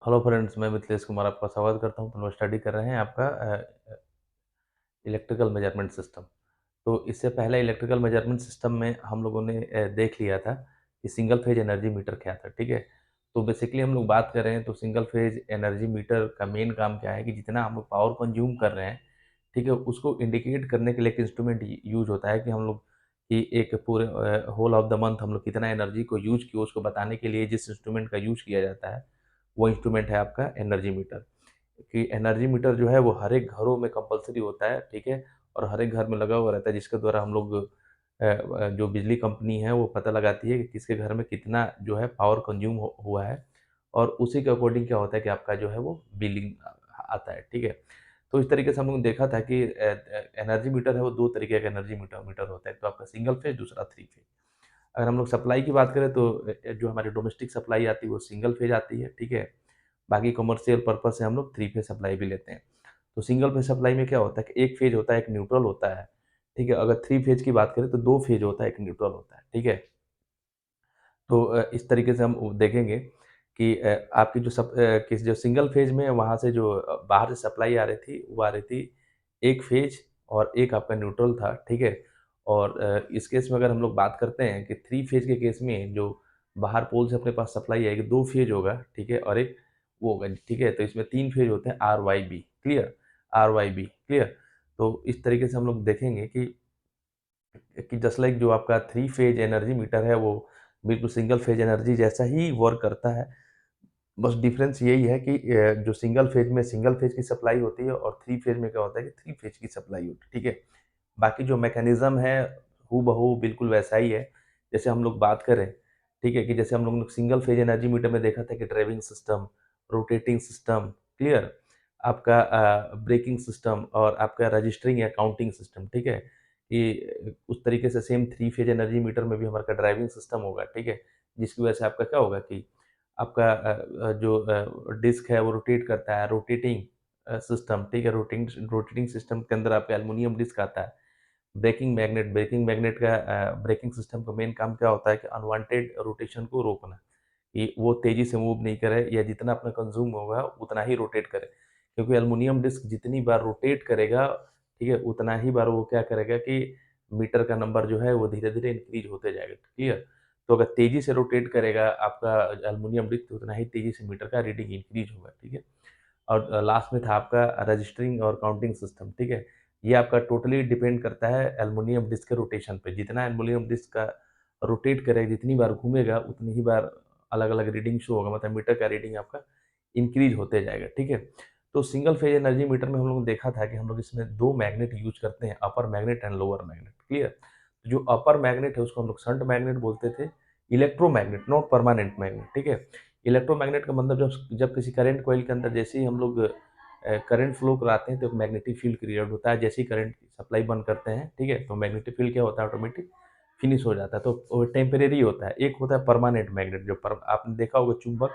Hello friends, मैं मिथिलेश कुमार आपका स्वागत करता हूँ। तो हम स्टडी कर रहे हैं आपका इलेक्ट्रिकल मेजरमेंट सिस्टम। तो इससे पहले इलेक्ट्रिकल मेजरमेंट सिस्टम में हम लोगों ने देख लिया था कि सिंगल फेज एनर्जी मीटर क्या था, ठीक है। तो बेसिकली हम लोग बात कर रहे हैं तो सिंगल फेज एनर्जी मीटर का मेन काम क्या है कि जितना हम लोग पावर कंज्यूम कर रहे हैं, ठीक है, उसको इंडिकेट करने के लिए एक इंस्ट्रूमेंट यूज होता है कि हम लोग कि एक पूरे होल ऑफ द मंथ हम लोग कितना एनर्जी को यूज किया उसको बताने के लिए जिस इंस्ट्रूमेंट का यूज किया जाता है वो इंस्ट्रूमेंट है आपका एनर्जी मीटर। कि एनर्जी मीटर जो है वो हर एक घरों में कंपल्सरी होता है, ठीक है, और हर एक घर में लगा हुआ रहता है जिसके द्वारा हम लोग जो बिजली कंपनी है वो पता लगाती है कि किसके घर में कितना जो है पावर कंज्यूम हुआ है, और उसी के अकॉर्डिंग क्या होता है कि आपका जो है वो बिलिंग आता है, ठीक है। तो इस तरीके से हम लोग ने देखा था कि एनर्जी मीटर है वो दो तरीके का एनर्जी मीटर मीटर होता है, एक तो आपका सिंगल फेज, दूसरा थ्री फेज। अगर हम लोग सप्लाई की बात करें तो जो हमारी डोमेस्टिक सप्लाई आती है वो सिंगल फेज आती है, ठीक है। बाकी कमर्शियल पर्पज से हम लोग थ्री फेज सप्लाई भी लेते हैं। तो सिंगल फेज सप्लाई में क्या होता है कि एक फेज होता है, एक न्यूट्रल होता है, ठीक है। अगर थ्री फेज की बात करें तो दो फेज होता है, एक न्यूट्रल होता है, ठीक है। तो इस तरीके से हम देखेंगे कि आपकी जो किस जो सिंगल फेज में वहाँ से जो बाहर से सप्लाई आ रही थी वो आ रही थी एक फेज और एक आपका न्यूट्रल था, ठीक है। और इस केस में अगर हम लोग बात करते हैं कि थ्री फेज के केस में जो बाहर पोल से अपने पास सप्लाई आएगी, दो फेज होगा, ठीक है, और एक वो होगा, ठीक है। तो इसमें तीन फेज होते हैं, R Y B, clear, R Y B, clear. तो इस तरीके से हम लोग देखेंगे कि जस्ट लाइक जो आपका थ्री फेज एनर्जी मीटर है वो बिल्कुल सिंगल फेज एनर्जी जैसा ही वर्क करता है। बस डिफरेंस यही है कि जो सिंगल फेज की सप्लाई होती है और थ्री फेज में क्या होता है कि थ्री फेज की सप्लाई होती है, ठीक है। बाकी जो मैकेनिज्म है हूबहू बिल्कुल वैसा ही है जैसे हम लोग बात करें, ठीक है। कि जैसे हम लोग ने सिंगल फेज एनर्जी मीटर में देखा था कि driving system, rotating system, clear, आपका ब्रेकिंग सिस्टम और आपका रजिस्टरिंग या काउंटिंग सिस्टम, ठीक है। कि उस तरीके से same three phase energy meter में भी हमारा ड्राइविंग सिस्टम होगा, ठीक है। जिसकी वजह से आपका क्या होगा कि आपका जो डिस्क है वो रोटेट करता है, रोटेटिंग सिस्टम, ठीक है। रोटेटिंग सिस्टम के अंदर आपका एल्युमिनियम डिस्क आता है। ब्रेकिंग मैग्नेट का ब्रेकिंग सिस्टम का मेन काम क्या होता है कि अनवांटेड रोटेशन को रोकना, कि वो तेजी से मूव नहीं करे या जितना अपना कंज्यूम होगा उतना ही रोटेट करे, क्योंकि एल्युमिनियम डिस्क जितनी बार रोटेट करेगा, ठीक है, उतना ही बार वो क्या करेगा कि मीटर का नंबर जो है वो धीरे धीरे इंक्रीज होते जाएगा, क्लियर। तो अगर तेजी से रोटेट करेगा आपका एल्युमिनियम डिस्क तो उतना ही तेजी से मीटर का रीडिंग इंक्रीज होगा, ठीक है। और लास्ट में था आपका रजिस्टरिंग और काउंटिंग सिस्टम, ठीक है। ये आपका टोटली डिपेंड करता है एल्युमिनियम डिस्क के रोटेशन पे। जितना एल्युमिनियम डिस्क का रोटेट करेगा, जितनी बार घूमेगा उतनी ही बार अलग अलग रीडिंग शो होगा, मतलब मीटर का रीडिंग आपका इंक्रीज होते जाएगा, ठीक है। तो सिंगल फेज एनर्जी मीटर में हम लोग ने देखा था कि हम लोग इसमें दो मैग्नेट यूज करते हैं, upper magnet and lower magnet, clear. जो अपर मैग्नेट है उसको हम लोग शंट मैग्नेट बोलते थे, इलेक्ट्रोमैग्नेट, नॉट परमानेंट मैग्नेट, ठीक है। इलेक्ट्रोमैग्नेट का मतलब जब जब किसी करंट कॉइल के अंदर जैसे ही हम लोग करंट फ्लो कराते हैं तो एक मैग्नेटिक फील्ड क्रिएट होता है। जैसे ही करंट सप्लाई बंद करते हैं, ठीक है, तो मैग्नेटिक फील्ड क्या होता है, ऑटोमेटिक फिनिश हो जाता है। तो वो टेम्परेरी होता है। एक होता है परमानेंट मैग्नेट, आपने देखा होगा चुंबक,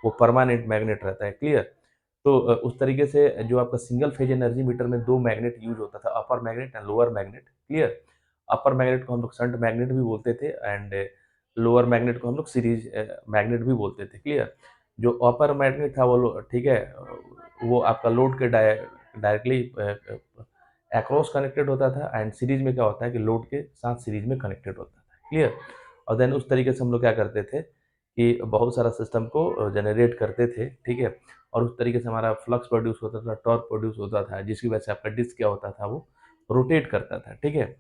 वो परमानेंट मैग्नेट रहता है, क्लियर। तो उस तरीके से जो आपका सिंगल फेज एनर्जी मीटर में दो मैग्नेट यूज होता था, upper magnet and lower magnet, clear. Upper magnet को हम लोग शंट मैग्नेट भी बोलते थे एंड लोअर मैग्नेट को हम लोग सीरीज मैग्नेट भी बोलते थे, क्लियर। जो अपर मैग्नेट था वो, ठीक है, वो आपका लोड के डायरेक्टली अक्रॉस कनेक्टेड होता था, एंड सीरीज में क्या होता है कि लोड के साथ सीरीज में कनेक्टेड होता था, क्लियर। और देन उस तरीके से हम लोग क्या करते थे कि बहुत सारा सिस्टम को जनरेट करते थे, ठीक है। और उस तरीके से हमारा फ्लक्स प्रोड्यूस होता था, टॉर्क प्रोड्यूस होता था, जिसकी वजह से आपका डिस्क क्या होता था, वो रोटेट करता था, ठीक है।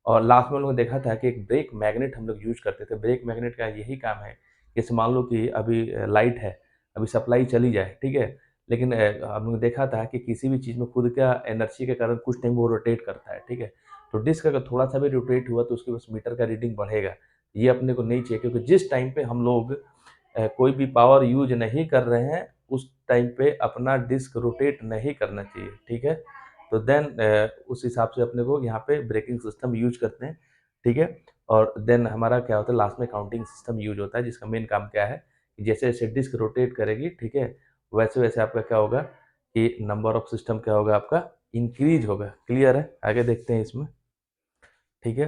और लास्ट में हम लोगों ने देखा था कि एक ब्रेक मैग्नेट हम लोग यूज करते थे। ब्रेक मैग्नेट का यही काम है, जैसे मान लो कि अभी लाइट है, अभी सप्लाई चली जाए, ठीक है, लेकिन हम लोग ने देखा था कि किसी भी चीज़ में खुद का एनर्जी के कारण कुछ टाइम वो रोटेट करता है, ठीक है। तो डिस्क अगर थोड़ा सा भी रोटेट हुआ तो उसके बस मीटर का रीडिंग बढ़ेगा। ये अपने को नहीं चाहिए, क्योंकि जिस टाइम पे हम लोग कोई भी पावर यूज नहीं कर रहे हैं उस टाइम पे अपना डिस्क रोटेट नहीं करना चाहिए, ठीक है। तो देन उस हिसाब से अपने को यहाँ पे ब्रेकिंग सिस्टम यूज करते हैं, ठीक है। और देन हमारा क्या होता है, लास्ट में काउंटिंग सिस्टम यूज होता है, जिसका मेन काम क्या है कि जैसे जैसे डिस्क रोटेट करेगी, ठीक है, वैसे वैसे आपका क्या होगा कि नंबर ऑफ सिस्टम क्या होगा आपका इंक्रीज होगा, क्लियर है। आगे देखते हैं इसमें, ठीक है।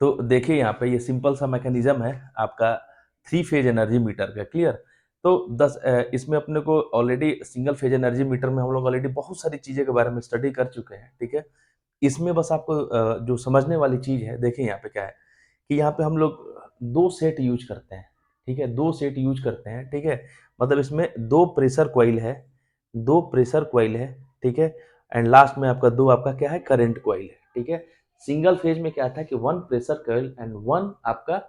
तो देखिए यहाँ पे ये सिंपल सा मैकेनिज्म है आपका थ्री फेज एनर्जी मीटर का, क्लियर। तो इसमें अपने को already single phase energy meter में हम लोग ऑलरेडी बहुत सारी चीज़ें के बारे में स्टडी कर चुके हैं, ठीक है? इसमें बस आपको जो समझने वाली चीज़ है, देखिए यहाँ पे क्या है कि यहाँ पे हम लोग 2 सेट यूज़ करते हैं, ठीक है? 2 सेट यूज़ करते हैं, ठीक है? मतलब इसमें 2 प्रेशर कॉइल है, 2 प्रेशर कॉइल है, ठीक है? एंड लास्ट में आपका 2 आपका क्या है करंट कॉइल है, ठीक है? सिंगल फेज में क्या था कि 1 प्रेशर कॉइल एंड 1 आपका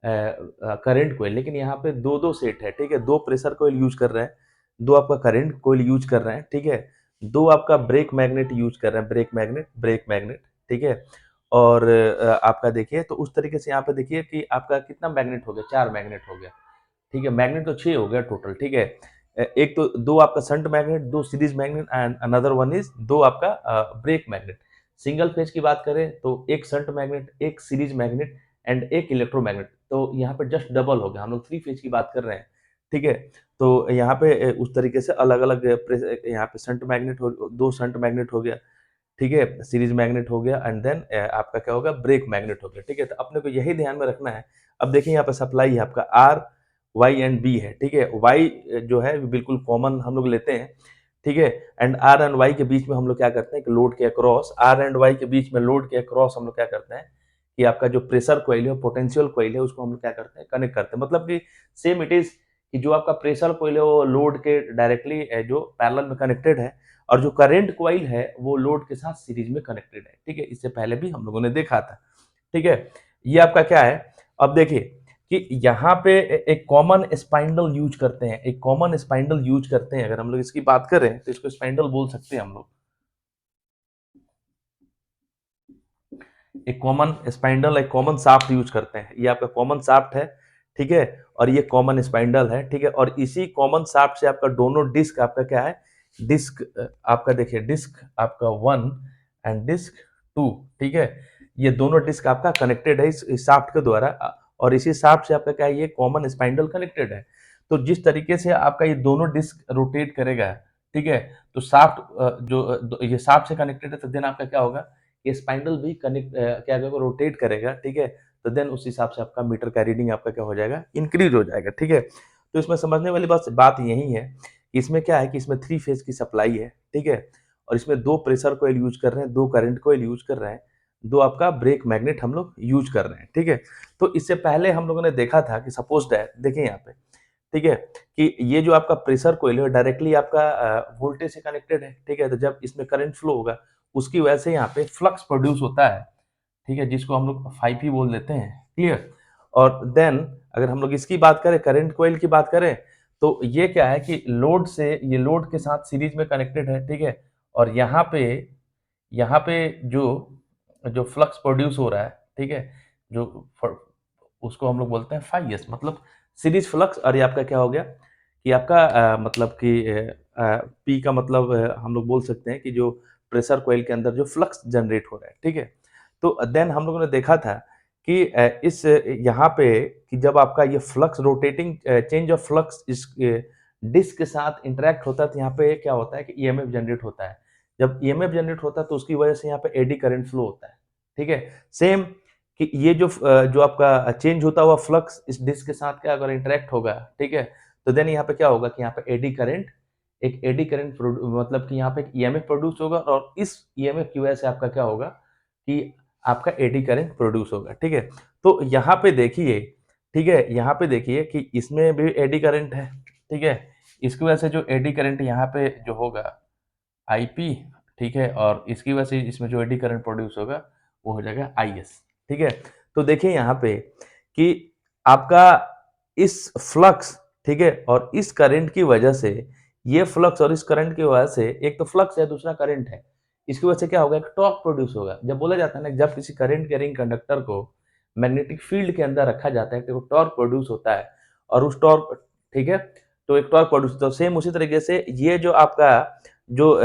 करंट कॉइल, लेकिन यहाँ पे 2-2 सेट है, ठीक है? 2 प्रेशर कॉइल यूज़ कर रहे हैं, 2 आपका करंट कॉइल यूज़ कर रहे हैं, ठीक है? 2 आपका ब्रेक मैग्नेट यूज़ कर रहे हैं, ब्रेक मैग्नेट, ठीक है? और आपका देखिए तो उस तरीके से यहाँ पे देखिए कि आपका कितना मैग्नेट हो गया, 4 मैग्नेट हो गया, ठीक है? मैग्नेट तो 6 हो गया टोटल, ठीक है? एक तो 2 आपका shunt magnet, 2 series magnet and another one is 2 आपका ब्रेक मैग्नेट। सिंगल फेज की बात करें तो 1 shunt magnet, 1 series magnet and 1 electromagnet. तो यहाँ पे जस्ट डबल हो गया, हम लोग 3 फेज की बात कर रहे हैं, ठीक है? तो यहाँ पे उस तरीके से अलग-अलग यहाँ पे शंट मैग्नेट हो 2 शंट मैग्नेट हो गया, ठीक है? सीरीज मैग्नेट हो गया एंड देन आपका क्या होगा ब्रेक मैग्नेट हो गया, ठीक है? तो अपने को यही ध्यान में रखना है। अब देखिए यहाँ पे सप्लाई है आपका आर, वाई एंड बी है, ठीक है? वाई जो है बिल्कुल कॉमन हम लोग लेते हैं, ठीक है? एंड आर एंड वाई के बीच में हम लोग क्या करते हैं कि लोड के अक्रॉस आर एंड वाई के बीच में लोड के अक्रॉस हम लोग क्या करते हैं कि आपका जो प्रेशर कॉइल है, पोटेंशियल कॉइल है, उसको हम लोग क्या करते हैं कनेक्ट करते हैं। मतलब कि सेम इट इज कि जो आपका प्रेशर कॉइल है वो लोड के डायरेक्टली जो पैरेलल में कनेक्टेड है और जो करंट कॉइल है वो लोड के साथ सीरीज में कनेक्टेड है, ठीक है? इससे पहले भी हम लोगों ने देखा था, ठीक है? ये आपका क्या है, अब देखिए कि यहाँ पे एक कॉमन स्पाइंडल यूज करते हैं, एक कॉमन स्पाइंडल यूज करते हैं। अगर हम लोग इसकी बात करें तो इसको स्पाइंडल बोल सकते हैं हम लोग। एक कॉमन स्पाइंडल, एक कॉमन शाफ्ट यूज करते हैं। ये आपका कॉमन शाफ्ट है, ठीक है? और ये कॉमन स्पाइंडल है, ठीक है? और इसी कॉमन शाफ्ट से आपका दोनों डिस्क आपका क्या है, डिस्क आपका देखिए डिस्क आपका 1 एंड डिस्क 2, ठीक है? ये दोनों डिस्क आपका कनेक्टेड है इस शाफ्ट के द्वारा और इसी शाफ्ट से आपका क्या है, ये कॉमन स्पाइंडल कनेक्टेड है। तो जिस तरीके से आपका ये दोनों डिस्क रोटेट करेगा, ठीक है? तो शाफ्ट ये शाफ्ट से कनेक्टेड है तो देन आपका क्या होगा, ये स्पाइंडल भी क्या करेगा रोटेट करेगा, ठीक है? तो देन उस हिसाब से आपका मीटर का रीडिंग आपका क्या हो जाएगा, इंक्रीज हो जाएगा, ठीक है? तो इसमें समझने वाली बात यही है कि इसमें क्या है कि इसमें 3 फेज की सप्लाई है, ठीक है? और इसमें 2 प्रेशर कॉइल यूज कर रहे हैं, 2 करंट कॉइल यूज कर रहे हैं, 2 आपका ब्रेक मैग्नेट हम लोग यूज कर रहे हैं, ठीक है? तो इससे पहले हम लोगों ने देखा था कि सपोज दैट देखिए यहाँ पे, ठीक है? कि ये जो आपका प्रेशर कॉइल है डायरेक्टली आपका वोल्टेज से कनेक्टेड है, ठीक है? तो जब इसमें करंट फ्लो होगा उसकी वजह से यहाँ पे फ्लक्स प्रोड्यूस होता है, ठीक है? जिसको हम लोग फाइपी बोल देते हैं, क्लियर? और देन अगर हम लोग इसकी बात करें, करंट कॉइल की बात करें, तो ये क्या है कि ये लोड के साथ सीरीज में कनेक्टेड है, ठीक है? और यहाँ पे जो जो फ्लक्स प्रोड्यूस हो रहा है, ठीक है? जो फ उसको हम लोग बोलते हैं फाई एस, मतलब सीरीज फ्लक्स। और ये आपका क्या हो गया कि आपका मतलब कि पी का मतलब हम लोग बोल सकते हैं कि जो प्रेशर कॉइल के अंदर जो फ्लक्स जनरेट हो रहा है, ठीक है? तो देन हम लोगों ने देखा था कि इस यहाँ पे कि जब आपका ये flux rotating change of flux इस डिस्क के साथ इंटरैक्ट होता है तो यहाँ पे क्या होता है कि ईएमएफ जनरेट होता है। जब ईएमएफ जनरेट होता है तो उसकी वजह से यहाँ पे एडी करंट फ्लो होता है, ठीक है? सेम कि ये जो आपका चेंज होता हुआ फ्लक्स इस डिस्क के साथ क्या अगर इंटरैक्ट होगा, ठीक है? तो देन यहाँ पे क्या होगा कि यहाँ पे एडी करंट मतलब कि यहाँ पे एक ईएमएफ प्रोड्यूस होगा और इस ईएमएफ की वजह से आपका क्या होगा कि आपका एडी करंट प्रोड्यूस होगा, ठीक है? तो यहाँ पे देखिए, ठीक है? यहाँ पे देखिए कि इसमें भी एडी करंट है, ठीक है? इसकी वजह से जो एडी करंट यहाँ पे जो होगा आईपी, ठीक है? और इसकी वजह से इसमें जो एडी करंट प्रोड्यूस होगा वो हो जाएगा आईएस, ठीक है? तो देखिए यहाँ पे कि आपका इस फ्लक्स, ठीक है? और इस करंट की वजह से ये फ्लक्स और इस करंट की वजह से एक तो फ्लक्स है, दूसरा करंट है। इसकी वजह से क्या होगा, एक टॉर्क प्रोड्यूस होगा। जब बोला जाता है ना, जब किसी करंट कैरिंग कंडक्टर को मैग्नेटिक फील्ड के अंदर रखा जाता है तो टॉर्क प्रोड्यूस होता है और उस टॉर्क, ठीक है? तो एक टॉर्क प्रोड्यूस होता है। सेम उसी तरीके से ये जो आपका जो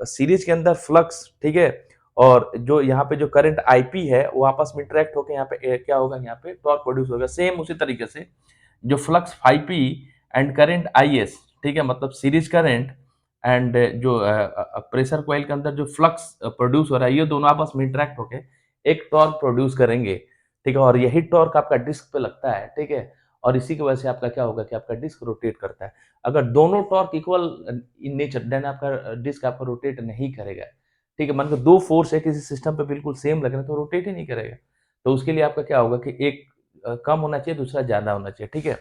सीरीज के अंदर फ्लक्स, ठीक है? और जो यहाँ पे जो करंट आईपी है वो आपस में इंटरेक्ट होकर यहाँ पे क्या होगा, यहाँ पे टॉर्क प्रोड्यूस होगा। सेम उसी तरीके से जो flux phi P and current I S, ठीक है? मतलब सीरीज करंट एंड जो प्रेशर कॉइल के अंदर जो फ्लक्स प्रोड्यूस हो रहा है ये दोनों आपस में इंटरेक्ट होके एक टॉर्क प्रोड्यूस करेंगे, ठीक है? और यही टॉर्क आपका डिस्क पे लगता है, ठीक है? और इसी की वजह से आपका क्या होगा कि आपका डिस्क रोटेट करता है। अगर दोनों torque equal in nature then आपका डिस्क आपका रोटेट नहीं करेगा। ठीक है, मान लो 2 फोर्स है किसी सिस्टम पे बिल्कुल सेम लग रहे हैं तो रोटेट ही नहीं करेगा। तो उसके लिए आपका क्या होगा कि एक कम होना चाहिए, दूसरा ज़्यादा होना चाहिए, ठीक है?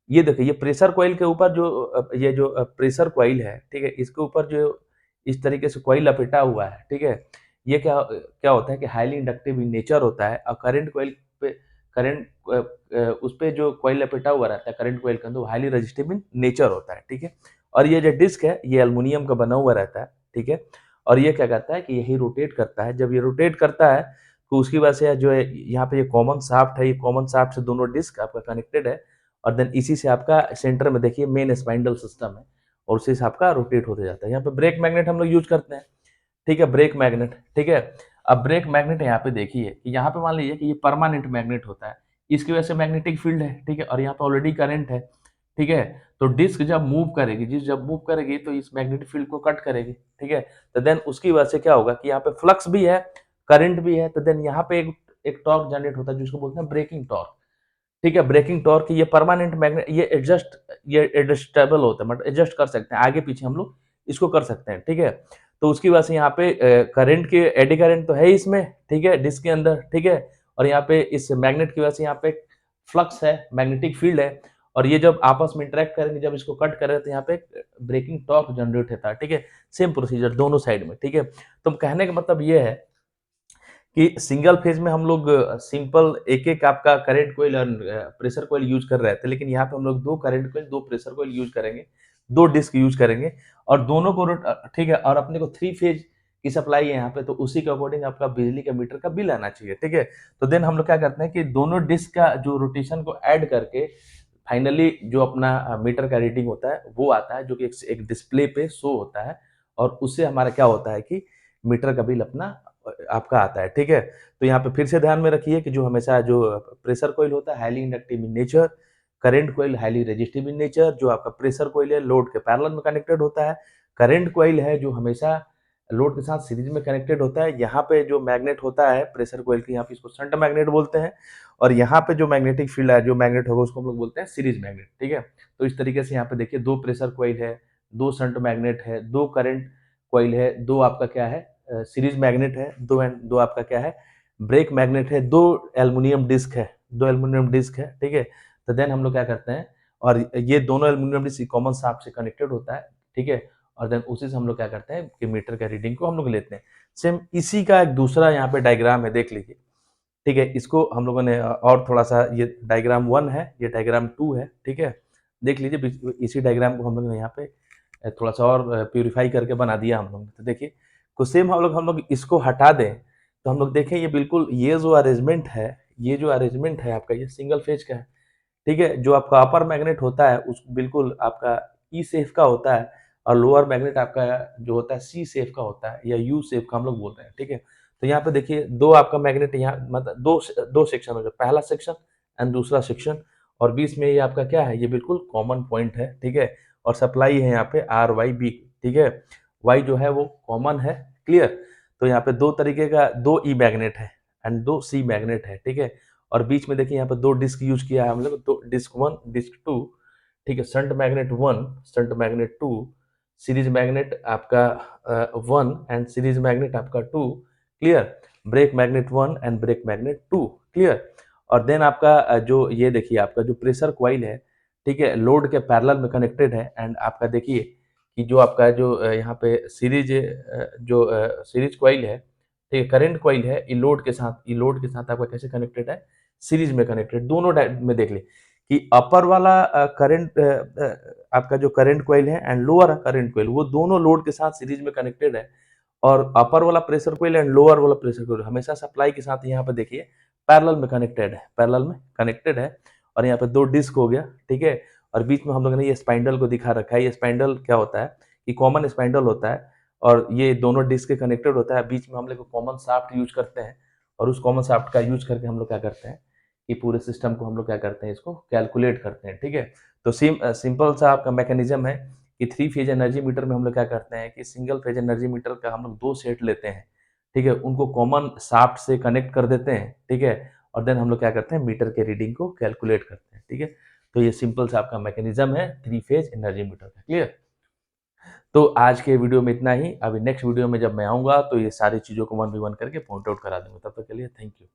ये देखिए, ये प्रेशर कॉइल के ऊपर जो ये जो प्रेशर कॉइल है, ठीक है? इसके ऊपर जो इस तरीके से कॉइल लपेटा हुआ है, ठीक है? ये क्या क्या होता है कि हाइली इंडक्टिव इन नेचर होता है और करंट कॉइल पे करंट उस पे जो कॉइल लपेटा हुआ रहता है करंट कॉइल के अंदर, वो हाइली रेजिस्टिव इन नेचर होता है, ठीक है? और ये जो डिस्क है, ये एल्युमिनियम का बना हुआ रहता है, ठीक है? और ये क्या करता है कि यही रोटेट करता है। जब ये रोटेट करता है, तो उसकी वजह से जो है यहाँ पे ये कॉमन शाफ्ट है, ये कॉमन शाफ्ट से दोनों डिस्क आपका कनेक्टेड है और देन इसी से आपका सेंटर में देखिए मेन स्पाइंडल सिस्टम है और उसी से आपका रोटेट होते जाता है। यहाँ पे ब्रेक मैग्नेट हम लोग यूज करते हैं, ठीक है? ब्रेक मैग्नेट, ठीक है? अब ब्रेक मैग्नेट यहाँ पे देखिए कि यहाँ पे मान लीजिए कि ये परमानेंट मैग्नेट होता है, इसकी वजह से मैग्नेटिक फील्ड है, ठीक है? और यहाँ पे ऑलरेडी करंट है, ठीक है? तो डिस्क जब मूव करेगी, जब मूव करेगी तो इस मैग्नेटिक फील्ड को कट करेगी, ठीक है? तो देन उसकी वजह से क्या होगा कि यहाँ पे फ्लक्स भी है, करंट भी है, तो देन यहाँ पे एक टॉर्क जनरेट होता है जिसको बोलते हैं ब्रेकिंग टॉर्क, ठीक है? ब्रेकिंग टॉर्क ये परमानेंट मैग्नेट ये एडजस्टेबल होता है, मतलब एडजस्ट कर सकते हैं, आगे पीछे हम लोग इसको कर सकते हैं, ठीक है? तो उसकी वजह से यहाँ पे करंट के एडी करंट तो है ही इसमें, ठीक है? डिस्क के अंदर, ठीक है? और यहाँ पे इस मैग्नेट की वजह से यहाँ पे फ्लक्स है, मैग्नेटिक फील्ड है और ये जब आपस में इंटरेक्ट करेंगे, जब इसको कट करें तो यहाँ पे ब्रेकिंग टॉर्क जनरेट होता है, ठीक है? सेम प्रोसीजर दोनों साइड में, ठीक है? तो कहने का मतलब ये है कि सिंगल फेज में हम लोग सिंपल एक-एक आपका करंट कॉइल और प्रेशर कॉइल यूज़ कर रहे थे, लेकिन यहाँ पे हम लोग 2 current coil, 2 pressure coil use करेंगे, 2 डिस्क यूज़ करेंगे और दोनों को ठीक है? और अपने को 3 फेज की सप्लाई है यहाँ पे, तो उसी के अकॉर्डिंग आपका बिजली का मीटर का बिल आना चाहिए, ठीक है? तो देन हम लोग क्या करते हैं कि दोनों डिस्क का जो रोटेशन को ऐड करके फाइनली जो अपना मीटर का रीडिंग होता है, वो आता है जो कि एक डिस्प्ले पे शो होता है और उससे हमारा क्या होता है कि मीटर का बिल अपना आपका आता है, ठीक है? तो यहाँ पे फिर से ध्यान में रखिए कि जो हमेशा जो प्रेशर कॉइल होता है highly inductive in nature, current coil highly resistive in nature, जो आपका प्रेशर कॉइल है लोड के पैरेलल में कनेक्टेड होता है, करंट कॉइल है जो हमेशा लोड के साथ सीरीज में कनेक्टेड होता है। यहाँ पे जो मैग्नेट होता है प्रेशर कॉइल के, यहाँ पे इसको शंट मैग्नेट बोलते हैं और यहाँ पे जो मैग्नेटिक फील्ड है, जो मैग्नेट होगा उसको हम लोग बोलते हैं सीरीज मैग्नेट, ठीक है? तो इस तरीके से यहाँ पे देखिए 2 प्रेशर कॉइल है, 2 शंट मैग्नेट है, 2 करंट कॉइल है, 2 आपका क्या है सीरीज मैग्नेट है, 2 आपका क्या है ब्रेक मैग्नेट है, 2 एल्युमिनियम डिस्क है, 2 एल्युमिनियम डिस्क है, ठीक है? तो देन हम लोग क्या करते हैं और ये दोनों एल्युमिनियम डिस्क कॉमन शाफ्ट से कनेक्टेड होता है, ठीक है? और देन उसी से हम लोग क्या करते हैं कि मीटर का रीडिंग को हम लोग लेते हैं। सेम इसी का एक दूसरा यहाँ पे डायग्राम है, देख लीजिए, ठीक है? इसको हम लोगों ने और थोड़ा-सा ये डायग्राम 1 है, ये डायग्राम 2 है, ठीक है? देख लीजिए इसी डायग्राम को हम लोग ने यहाँ पे थोड़ा-सा और प्यूरीफाई करके बना दिया हम लोग ने। तो देखिए, को सेम हम लोग इसको हटा दें, तो हम लोग देखें ये बिल्कुल ये जो अरेंजमेंट है, ये जो अरेंजमेंट है आपका ये सिंगल फेज का है, ठीक है? जो आपका अपर मैग्नेट होता है उस बिल्कुल आपका ई शेप का होता है और लोअर मैग्नेट आपका जो होता है सी शेप का होता है या यू शेप का हम लोग बोलते हैं, ठीक है? तो यहाँ पे देखिए 2 आपका मैग्नेट यहाँ मतलब 2 सेक्शन हो गया, पहला सेक्शन एंड दूसरा सेक्शन और बीच में ये आपका क्या है, ये बिल्कुल कॉमन पॉइंट है, ठीक है? और सप्लाई है यहाँ पे आर वाई बी, ठीक है? वाई जो है वो कॉमन है, क्लियर? तो यहाँ पे 2 तरीके का 2 ई मैग्नेट है एंड 2 सी मैग्नेट है, ठीक है? और बीच में देखिए यहाँ पे 2 डिस्क यूज़ किया है हम लोग, तो डिस्क 1, डिस्क 2, ठीक है? Shunt magnet 1, shunt magnet 2, series magnet आपका 1 एंड सीरीज मैग्नेट आपका 2, clear? Brake magnet 1 and brake magnet 2, clear? और देन आपका जो ये देखिए आपका जो प्रेशर कॉइल है, ठीक है? लोड के पैरेलल में कनेक्टेड है एंड आपका देखिए कि जो आपका जो यहाँ पे सीरीज कॉइल है, ठीक है? करंट कॉइल है, ये लोड के साथ आपका कैसे कनेक्टेड है? सीरीज में कनेक्टेड, दोनों में देख ले कि अपर वाला आपका जो करंट कॉइल है एंड लोअर करंट कॉइल, वो दोनों लोड के साथ सीरीज में कनेक्टेड है और अपर वाला प्रेशर कॉइल एंड लोअर वाला प्रेशर कॉइल हमेशा सप्लाई के साथ यहाँ पे देखिए पैरेलल में कनेक्टेड है, पैरेलल में कनेक्टेड है और यहाँ पे 2 डिस्क हो गया, ठीक है? और बीच में हम लोगों ने ये स्पाइंडल को दिखा रखा है। ये स्पाइंडल क्या होता है कि कॉमन स्पाइंडल होता है और ये दोनों डिस्क के कनेक्टेड होता है। बीच में हम लोग कॉमन शाफ्ट यूज करते हैं और उस कॉमन शाफ्ट का यूज करके हम लोग क्या करते हैं कि पूरे सिस्टम को हम लोग क्या करते हैं, इसको कैलकुलेट करते हैं, ठीक है? तो सिंपल सा आपका मैकेनिज्म है कि 3 फेज एनर्जी मीटर में हम लोग क्या करते हैं कि सिंगल फेज एनर्जी मीटर का हम लोग 2 सेट लेते हैं, ठीक है? उनको कॉमन शाफ्ट से कनेक्ट कर देते हैं, ठीक है? और देन हम लोग क्या करते हैं मीटर के रीडिंग को कैलकुलेट करते हैं, ठीक है? तो ये सिंपल सा आपका मैकेनिज्म है 3 फेज एनर्जी मीटर का। क्लियर? तो आज के वीडियो में इतना ही। अभी नेक्स्ट वीडियो में जब मैं आऊँगा तो ये सारी चीज़ों को 1 बाय 1 करके पॉइंट आउट करा दूँगा। तब तक के लिए थैंक यू।